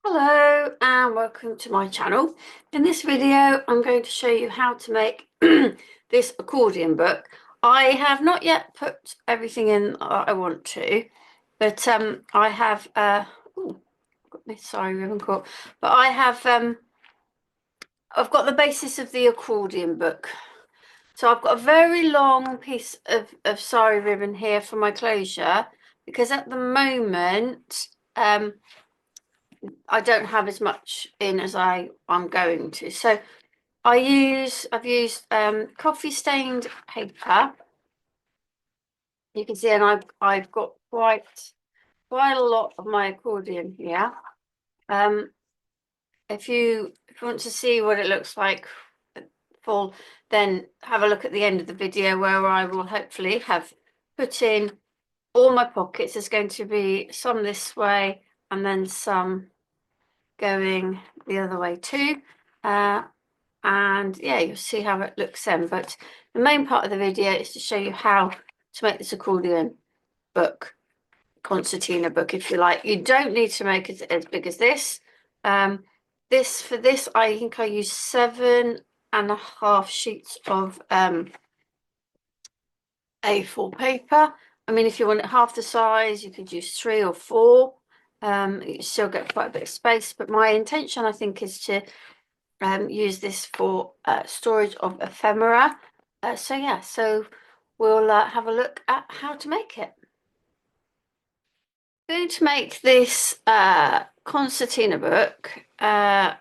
Hello and welcome to my channel. In this video I'm going to show you how to make this accordion book. I have not yet put everything in I want to, but I have ooh, got my sorry ribbon caught. But I've got the basis of the accordion book. So I've got a very long piece of sari ribbon here for my closure because at the moment I don't have as much in as I'm going to. So I've used coffee stained paper. You can see, and I've got quite a lot of my accordion here. Um, if you want to see what it looks like full, then have a look at the end of the video where I will hopefully have put in all my pockets. There's going to be some this way and then some going the other way too. And yeah, you'll see how it looks then. But the main part of the video is to show you how to make this accordion book, concertina book, if you like. You don't need to make it as big as this. For this, I think I used 7.5 sheets of A4 paper. I mean, if you want it half the size, you could use 3 or 4. You still get quite a bit of space, but my intention, I think, is to use this for storage of ephemera. So we'll have a look at how to make it. I'm going to make this concertina book, and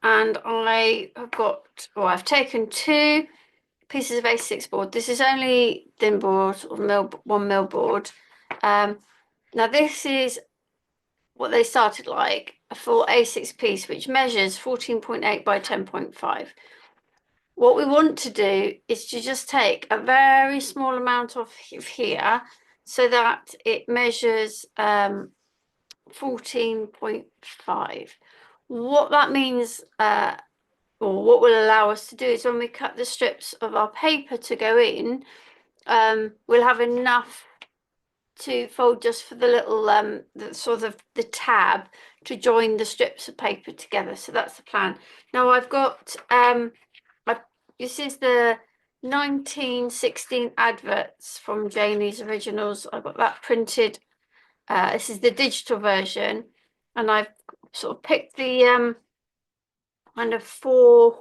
I've taken 2 pieces of A6 board. This is only thin board, or 1 mil board. Now this is what they started like, a full A6 piece, which measures 14.8 by 10.5. What we want to do is to just take a very small amount of here so that it measures 14.5. What that means, or what will allow us to do, is when we cut the strips of our paper to go in, we'll have enough to fold just for the little the tab to join the strips of paper together. So that's the plan. Now I've got this is the 1916 adverts from Janie's Originals. I've got that printed. This is the digital version, and I've sort of picked the kind of 4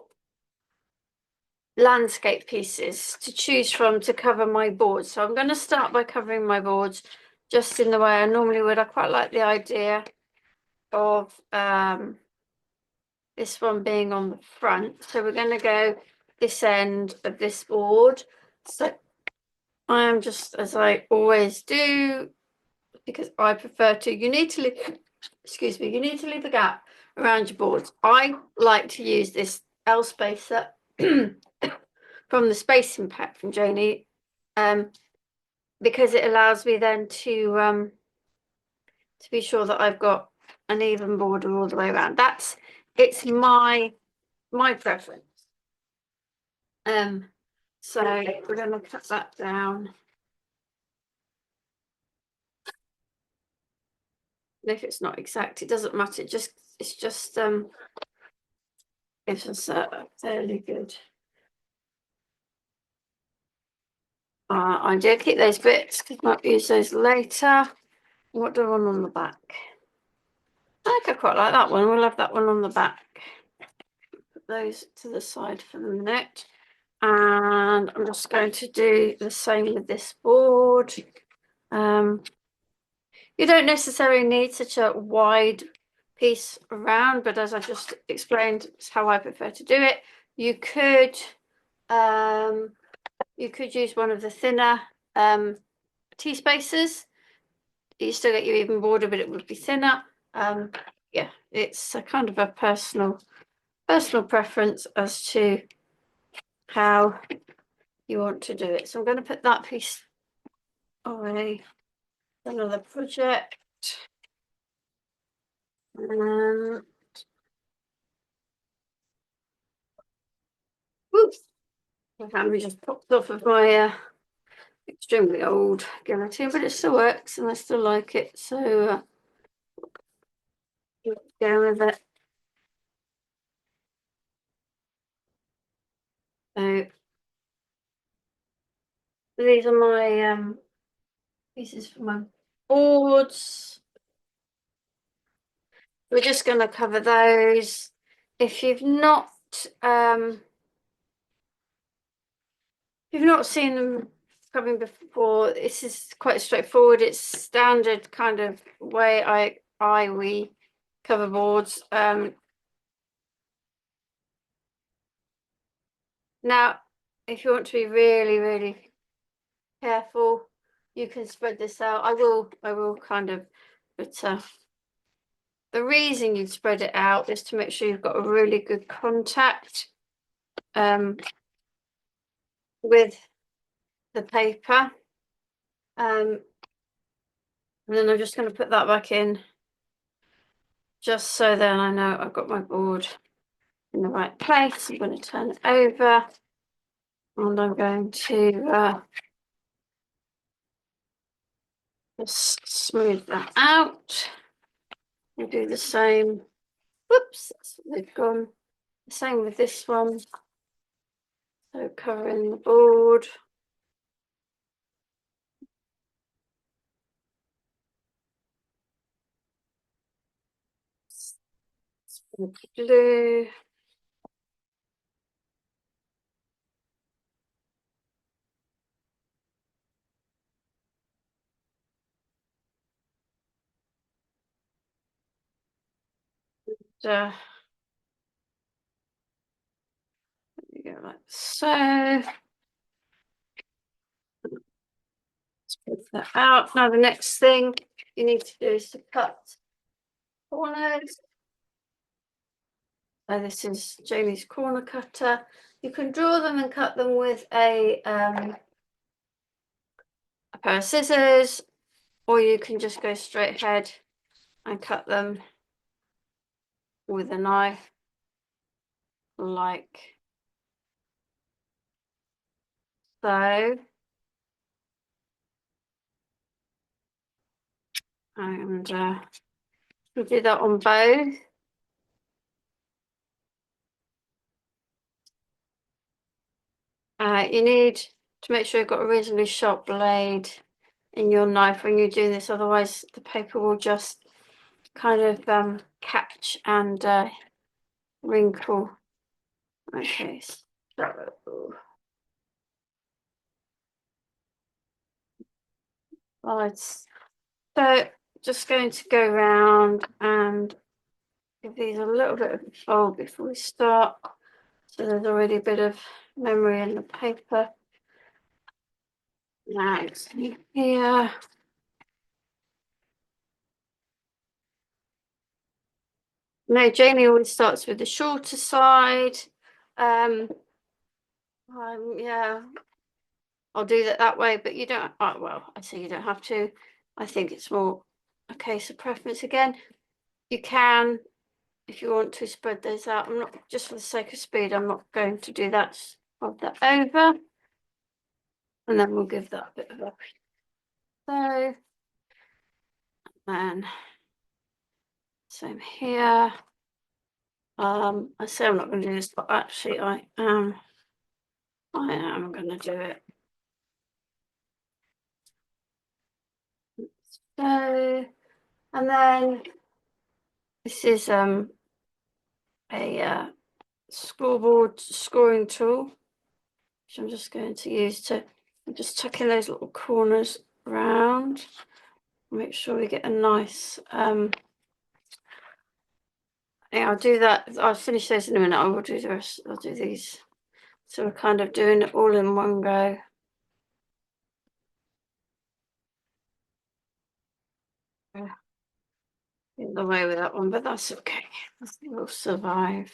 landscape pieces to choose from to cover my boards. So I'm going to start by covering my boards just in the way I normally would. I quite like the idea of this one being on the front. So we're going to go this end of this board. So I am just, as I always do, because I prefer to, you need to leave, excuse me, you need to leave a gap around your boards. I like to use this L spacer from the spacing pack from Janie, because it allows me then to be sure that I've got an even border all the way around. It's my preference. So we're going to cut that down. If it's not exact, it doesn't matter. It's just gives us a fairly good idea. Keep those bits because I might use those later. What do I want on the back? I think I quite like that one. We'll have that one on the back. Put those to the side for the minute. And I'm just going to do the same with this board. You don't necessarily need such a wide piece around, but as I just explained, it's how I prefer to do it. You could use one of the thinner T spacers. You still get your even border, but it would be thinner. Yeah, it's a kind of a personal preference as to how you want to do it. So I'm going to put that piece away. Another project. Whoops. My hand just popped off of my extremely old guillotine, but it still works and I still like it. So Go with it. So these are my pieces for my boards. We're just going to cover those. If um you've not seen them coming before, this is quite straightforward. It's standard kind of way we cover boards. Now, if you want to be really, really careful, you can spread this out. I will kind of, but the reason you spread it out is to make sure you've got a really good contact with the paper. And then I'm just going to put that back in, just so then I know I've got my board in the right place. I'm going to turn it over, and I'm going to just smooth that out. We'll do the same. Whoops, they've gone. The same with this one. So covering the board. Glue. There you go, like so. Let's put that out. Now the next thing you need to do is to cut corners. So this is Jamie's corner cutter. You can draw them and cut them with a pair of scissors, or you can just go straight ahead and cut them with a knife, like so. And we do that on both. You need to make sure you've got a reasonably sharp blade in your knife when you do this, otherwise the paper will just kind of catch and wrinkle. Okay, so right, so just going to go around and give these a little bit of a fold before we start. So there's already a bit of memory in the paper. Now it's here. No, Jamie always starts with the shorter side. Yeah, I'll do that way, but you don't, well, I say you don't have to. I think it's more a case of preference again. You can, if you want to spread those out. I'm not, just for the sake of speed, I'm not going to do that. Just fold that over. And then we'll give that a bit of a so. And same here. I say I'm not going to do this, but actually I am going to do it. So, and then this is a scoreboard scoring tool, which I'm just going to use to just tuck in those little corners around. Make sure we get a nice yeah, I'll do that. I'll finish those in a minute. I will do the rest. I'll do these. So we're kind of doing it all in one go. Get the way with that one, but that's okay. We'll survive.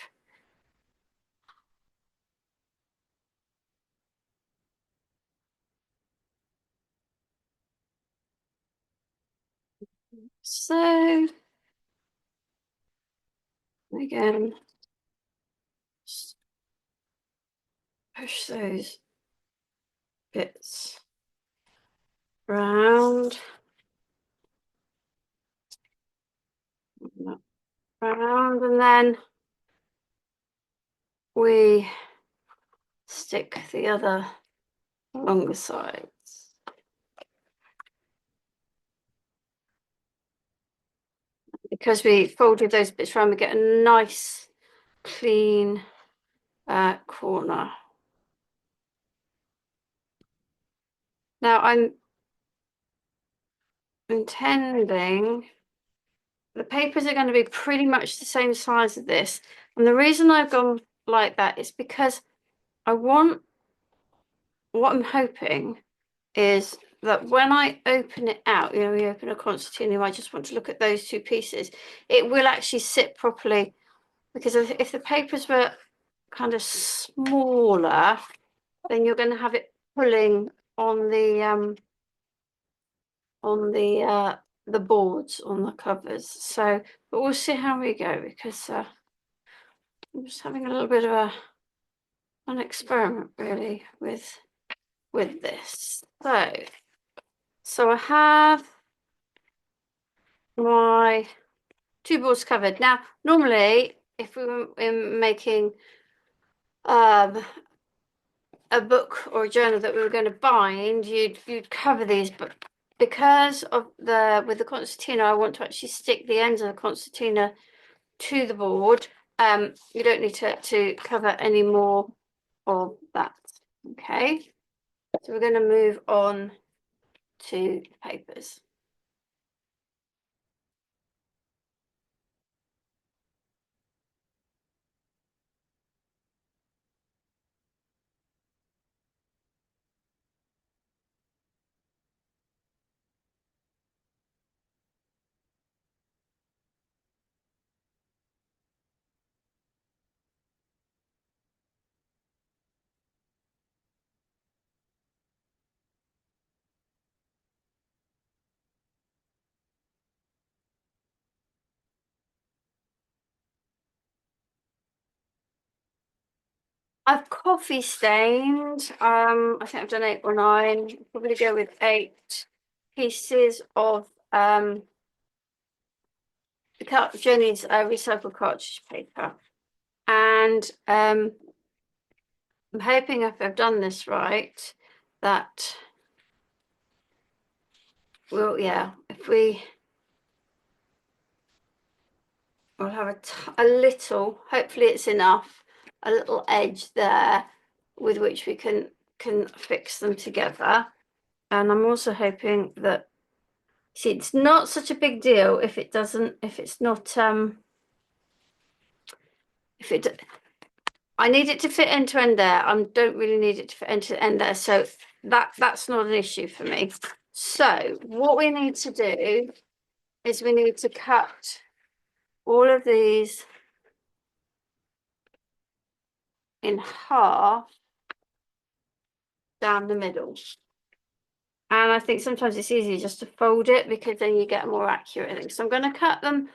So again, just push those bits round. around, and then we stick the other longer sides. Because we folded those bits around, we get a nice clean corner. Now I'm intending the papers are going to be pretty much the same size as this. And the reason I've gone like that is because I want, what I'm hoping is that when I open it out, you know, we open a concertina, I just want to look at those two pieces, it will actually sit properly. Because if the papers were kind of smaller, then you're going to have it pulling on the boards on the covers. So, but we'll see how we go, because I'm just having a little bit of an experiment really with this. So I have my two boards covered. Now, normally, if we were making a book or a journal that we were going to bind, you'd cover these, but because of with the concertina, I want to actually stick the ends of the concertina to the board. You don't need to cover any more of that. Okay, so we're going to move on to papers. I've coffee stained. I think I've done 8 or 9. Probably go with 8 pieces of Jenny's recycled cartridge paper, and I'm hoping if I've done this right, that if we'll have a little, hopefully it's enough, a little edge there with which we can fix them together. And I'm also hoping that, see, it's not such a big deal if it doesn't, if it's not, if it, I need it to fit end to end there. I don't really need it to fit end to end there. So that's not an issue for me. So what we need to do is we need to cut all of these in half down the middle. And I think sometimes it's easier just to fold it, because then you get a more accurate thing. So I'm going to cut them,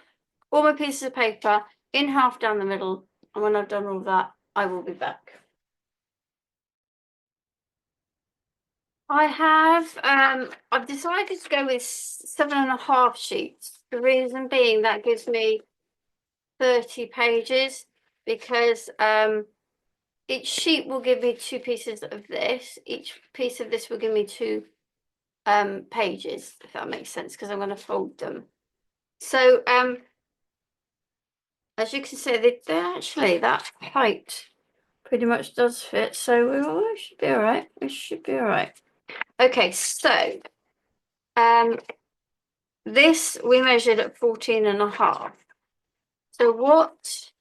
all my pieces of paper, in half down the middle. And when I've done all that, I will be back. I've decided to go with 7.5 sheets. The reason being that gives me 30 pages, because each sheet will give me 2 pieces of this. Each piece of this will give me 2 pages, if that makes sense, because I'm going to fold them. So as you can see, they actually, that height pretty much does fit. So we should be all right. We should be all right. Okay, so this we measured at 14.5. So what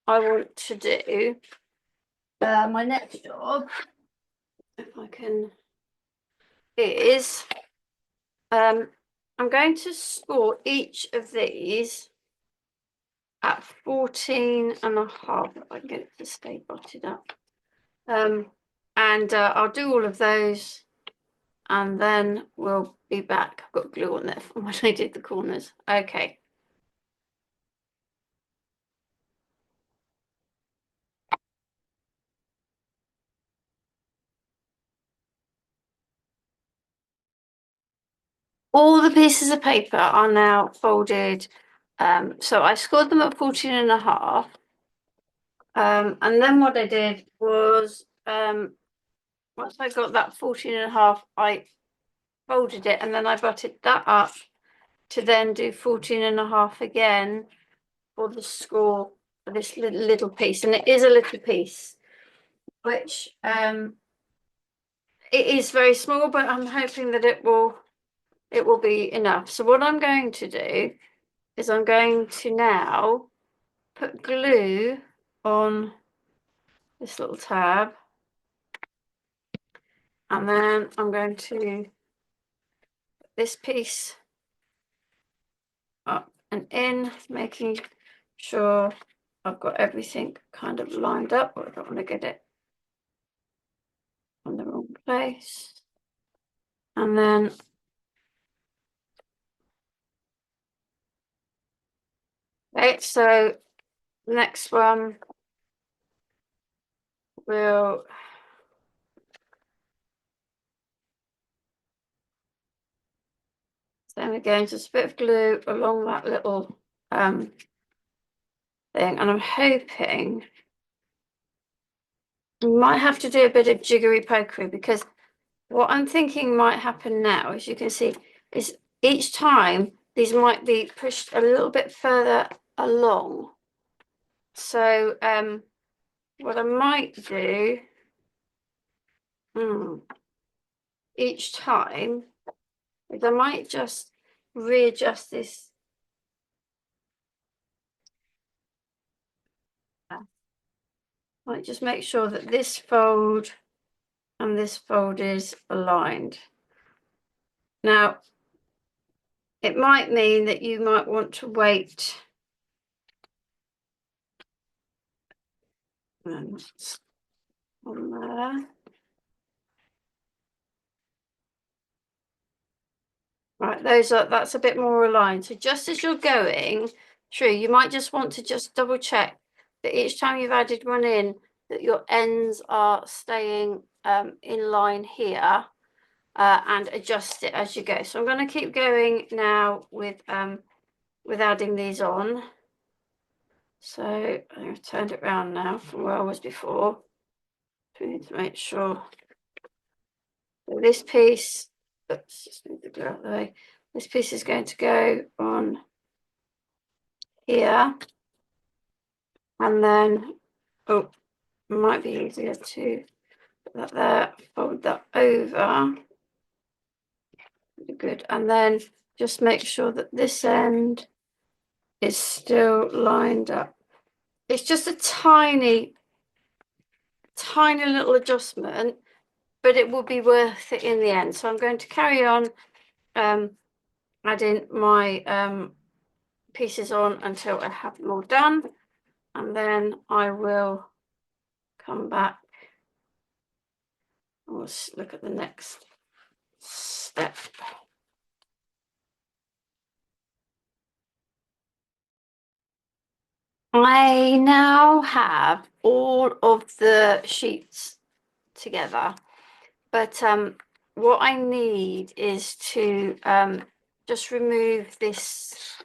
I want to do, my next job, if I can, is I'm going to score each of these at 14.5. If I can get it to stay botted up. And I'll do all of those, and then we'll be back. I've got glue on there from when I did the corners. Okay. All the pieces of paper are now folded So I scored them at 14.5. And then what I did was, once I got that 14.5, I folded it and then I butted that up to then do 14.5 again for the score for this little piece. And it is a little piece, which it is very small, but I'm hoping that it will be enough. So what I'm going to do is I'm going to now put glue on this little tab, and then I'm going to put this piece up and in, making sure I've got everything kind of lined up, but I don't want to get it on the wrong place. And then okay, so the next one will same again, just a bit of glue along that little thing, and I'm hoping you might have to do a bit of jiggery pokery, because what I'm thinking might happen now, as you can see, is each time these might be pushed a little bit further along. So what I might do each time is I might just readjust this. Might just make sure that this fold and this fold is aligned. Now, it might mean that you might want to wait on there. Right, that's a bit more aligned. So just as you're going through, you might just want to just double check that each time you've added one in, that your ends are staying in line here, and adjust it as you go. So I'm going to keep going now with adding these on. So I've turned it around now from where I was before. We need to make sure that this piece, oops, just move the glue out of the way. This piece is going to go on here, and then it might be easier to put that there, fold that over. Good, and then just make sure that this end is still lined up. It's just a tiny little adjustment, but it will be worth it in the end. So I'm going to carry on adding my pieces on until I have them all done, and then I will come back and we'll look at the next step. I now have all of the sheets together, but what I need is to just remove this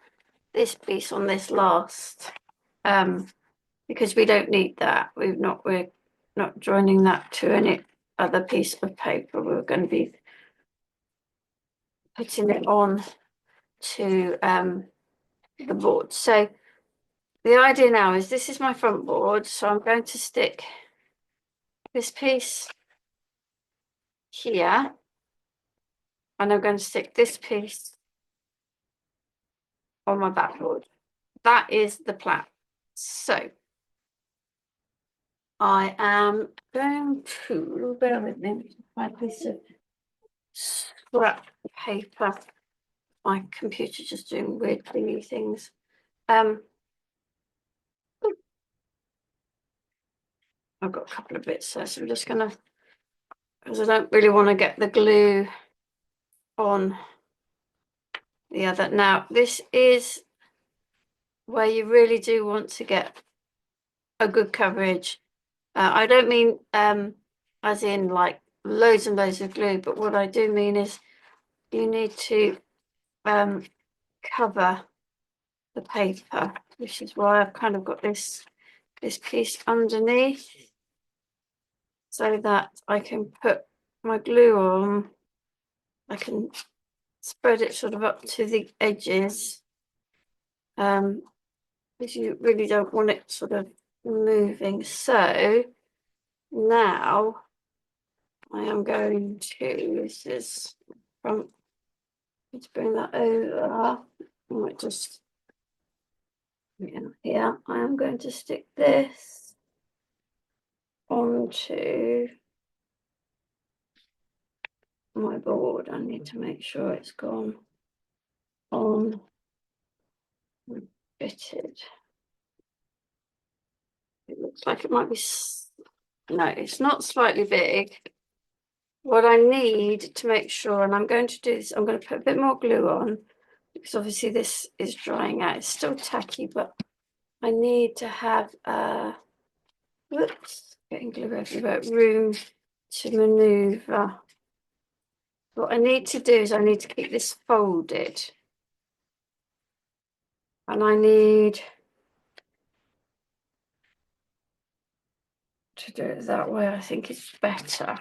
piece on this last, because we don't need that. We're not joining that to any other piece of paper. We're going to be putting it on to the board. So the idea now is this is my front board, so I'm going to stick this piece here, and I'm going to stick this piece on my backboard. That is the plan. So I am going to, bear with me, my piece of scrap paper. My computer just doing weird thingy things. I've got a couple of bits there, so I'm just gonna, because I don't really want to get the glue on the other. Now, this is where you really do want to get a good coverage. I don't mean as in like loads and loads of glue, but what I do mean is you need to cover the paper, which is why I've kind of got this piece underneath so that I can put my glue on. I can spread it sort of up to the edges, because you really don't want it sort of moving. So now I am going to, this is from, let's bring that over. I might just, here, I am going to stick this onto my board. I need to make sure it's gone on and fitted. It looks like it might be, no, it's not slightly big. What I need to make sure, and I'm going to do this, I'm going to put a bit more glue on, because obviously this is drying out. It's still tacky, but I need to have, whoops, getting glue everywhere, room to maneuver. What I need to do is I need to keep this folded. And I need to do it that way. I think it's better.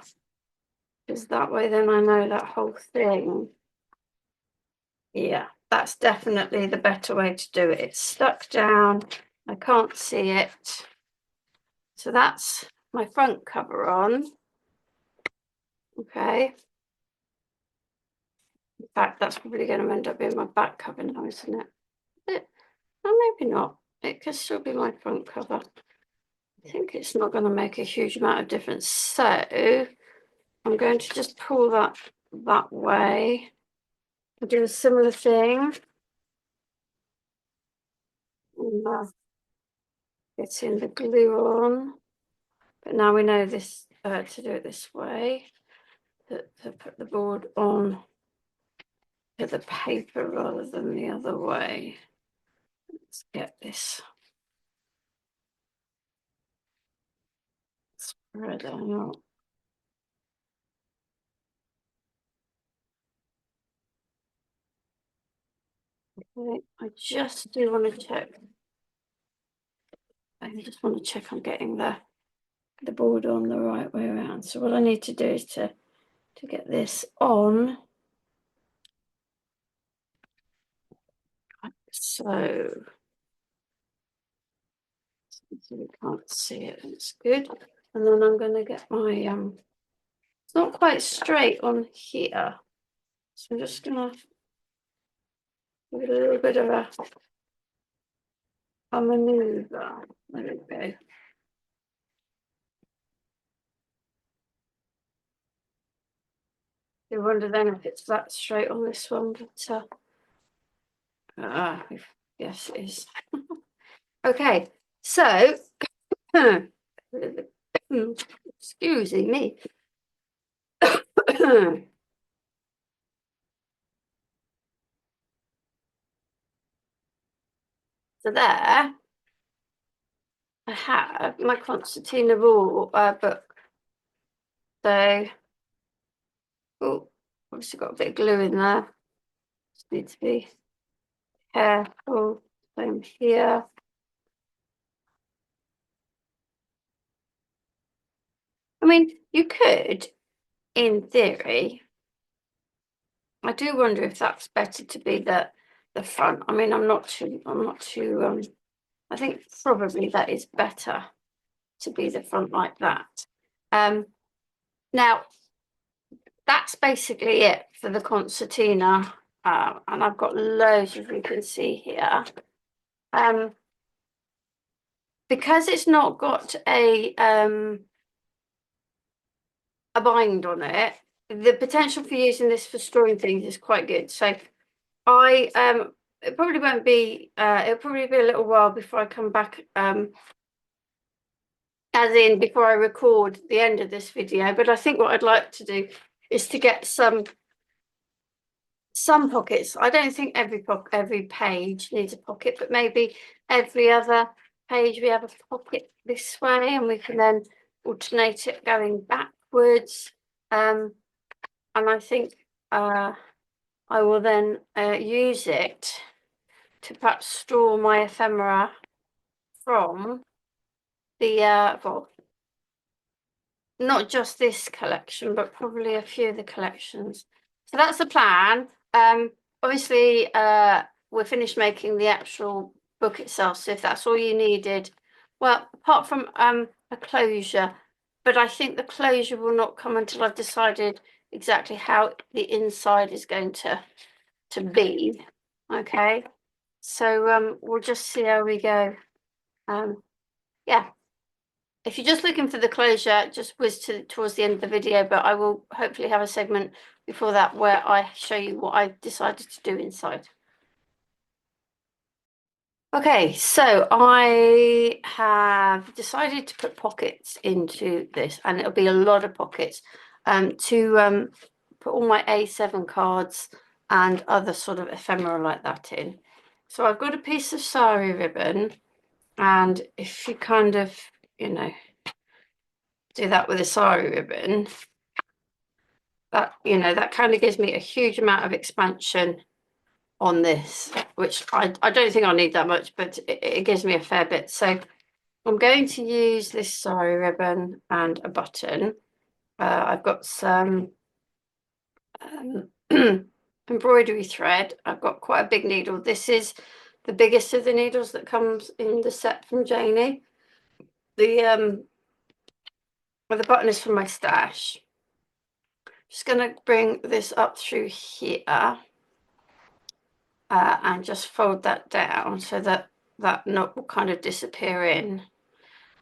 Because that way then I know that whole thing. Yeah, that's definitely the better way to do it. It's stuck down. I can't see it. So that's my front cover on. Okay. In fact, that's probably going to end up being my back cover now, isn't it? Oh, maybe not. It could still be my front cover. I think it's not going to make a huge amount of difference. So I'm going to just pull that way. I'll do a similar thing. Getting the glue on. But now we know this to do it this way. To put the board on to the paper rather than the other way. Let's get this spread out. Okay, I just do want to check. I just want to check I'm getting the board on the right way around. So what I need to do is to get this on. So we can't see it, it's good. And then I'm going to get my, it's not quite straight on here. So I'm just going to give it a little bit of a maneuver. There we go. You wonder then if it's that straight on this one, but yes, it is. Okay, so excuse me. So there, I have my Concertina book. So, oh, obviously got a bit of glue in there. Just need to be careful. Same here. I mean, you could, in theory. I do wonder if that's better to be the front. I mean, I'm not too. I think probably that is better to be the front like that. Now that's basically it for the concertina, and I've got loads, as you can see here. Because it's not got a bind on it, the potential for using this for storing things is quite good. So it probably won't be, it'll probably be a little while before I come back, as in before I record the end of this video. But I think what I'd like to do is to get some pockets. I don't think every page needs a pocket, but maybe every other page we have a pocket this way, and we can then alternate it going backwards. And I think I will then use it to perhaps store my ephemera from the well, not just this collection, but probably a few of the collections. So that's the plan. Obviously, we're finished making the actual book itself. So if that's all you needed, well, apart from a closure, but I think the closure will not come until I've decided exactly how the inside is going to be. Okay, so we'll just see how we go. Yeah. If you're just looking for the closure, just whiz towards the end of the video, but I will hopefully have a segment before that where I show you what I decided to do inside. Okay, so I have decided to put pockets into this, and it'll be a lot of pockets to put all my A7 cards and other sort of ephemera like that in. So I've got a piece of sari ribbon, and if you kind of, you know, do that with a sari ribbon, that, you know, that kind of gives me a huge amount of expansion on this, which I don't think I'll need that much, but it gives me a fair bit. So I'm going to use this sari ribbon and a button. I've got some embroidery thread. I've got quite a big needle. This is the biggest of the needles that comes in the set from Janie. The button is from my stash. Just going to bring this up through here and just fold that down so that that knot will kind of disappear in.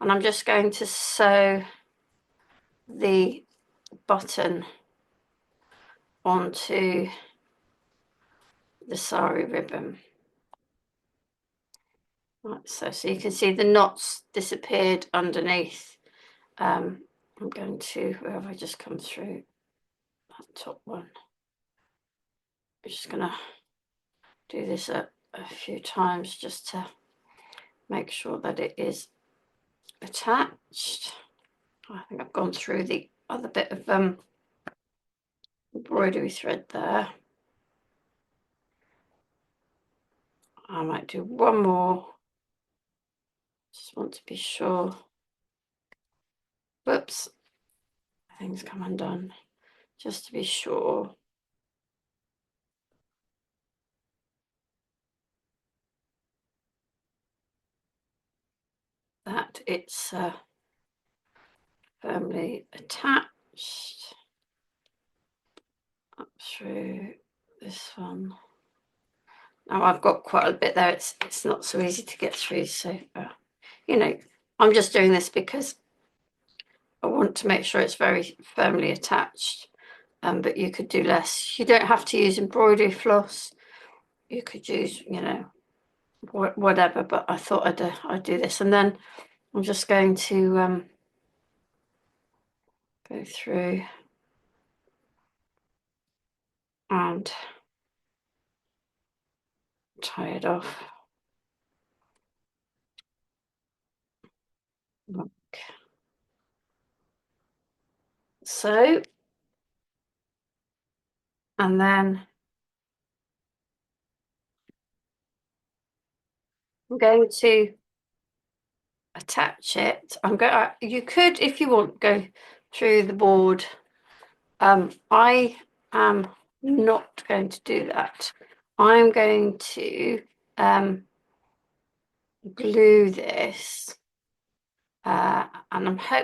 And I'm just going to sew the button onto the sari ribbon. Like so. So you can see the knots disappeared underneath. I'm going to, where have I just come through? That top one. I'm just going to do this a few times just to make sure that it is attached. I think I've gone through the other bit of embroidery thread there. I might do one more. Just want to be sure. Whoops, things come undone. Just to be sure. That it's firmly attached up through this one. Now I've got quite a bit there. It's not so easy to get through. So you know, I'm just doing this because I want to make sure it's very firmly attached. But you could do less. You don't have to use embroidery floss. You could use, you know, whatever. But I thought I'd do this, and then I'm just going to go through and tie it off. Look. So, and then I'm going to attach it. I'm going. You could, if you want, go through the board. I am not going to do that. I'm going to glue this, and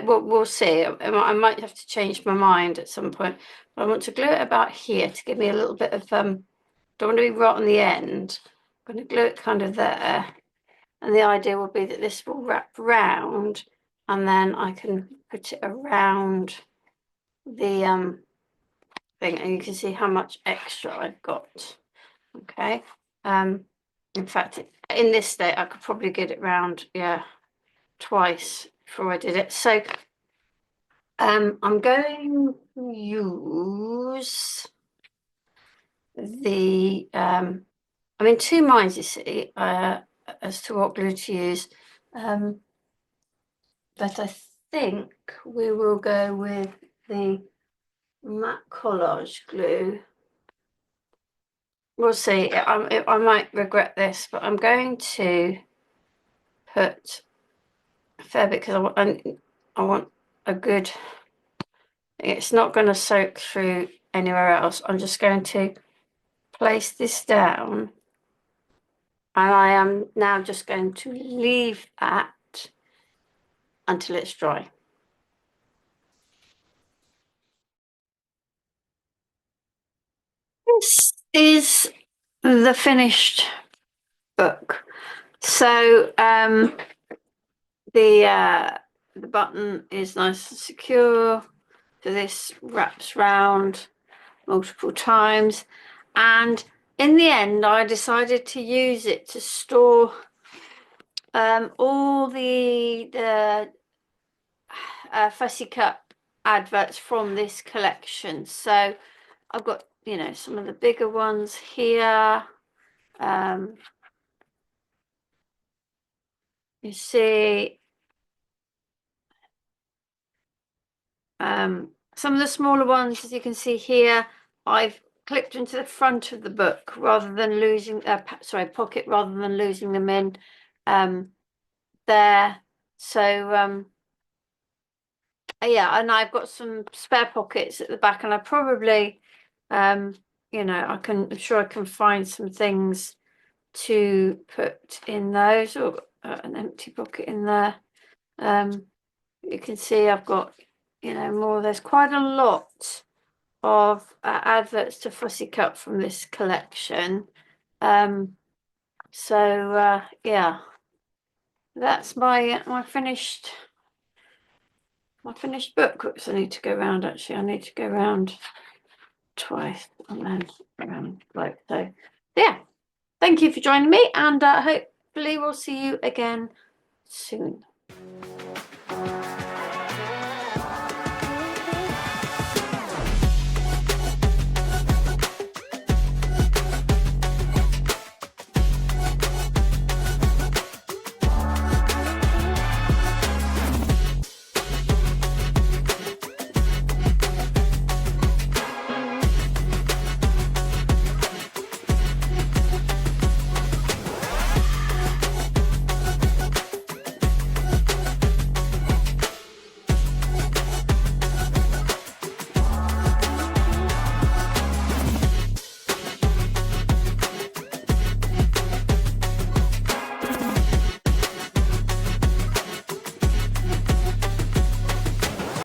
we'll see. I might have to change my mind at some point. But I want to glue it about here to give me a little bit of don't want to be right on the end. I'm going to glue it kind of there. And the idea will be that this will wrap round, and then I can put it around the thing, and you can see how much extra I've got. Okay. In fact, in this state, I could probably get it round, yeah, twice before I did it. So I'm going to use the I'm in two minds, you see, as to what glue to use. But I think we will go with the matte collage glue. we'll see. I might regret this, but I'm going to put a fair bit because I want a good. It's not going to soak through anywhere else. I'm just going to place this down, and I am now just going to leave that until it's dry. This is the finished book. So the button is nice and secure. So this wraps round multiple times, and in the end I decided to use it to store all the fussy cut adverts from this collection. So I've got, you know, some of the bigger ones here. You see some of the smaller ones, as you can see here, I've clipped into the front of the book rather than losing, pocket rather than losing them in there. So yeah, and I've got some spare pockets at the back, and I probably, you know, I'm sure I can find some things to put in those, or an empty pocket in there. You can see I've got, you know, more. There's quite a lot of adverts to fussy cut from this collection. So yeah, that's my finished book. Oops, I need to go around. Actually, I need to go around twice and then around like so. Yeah, thank you for joining me, and hopefully we'll see you again soon.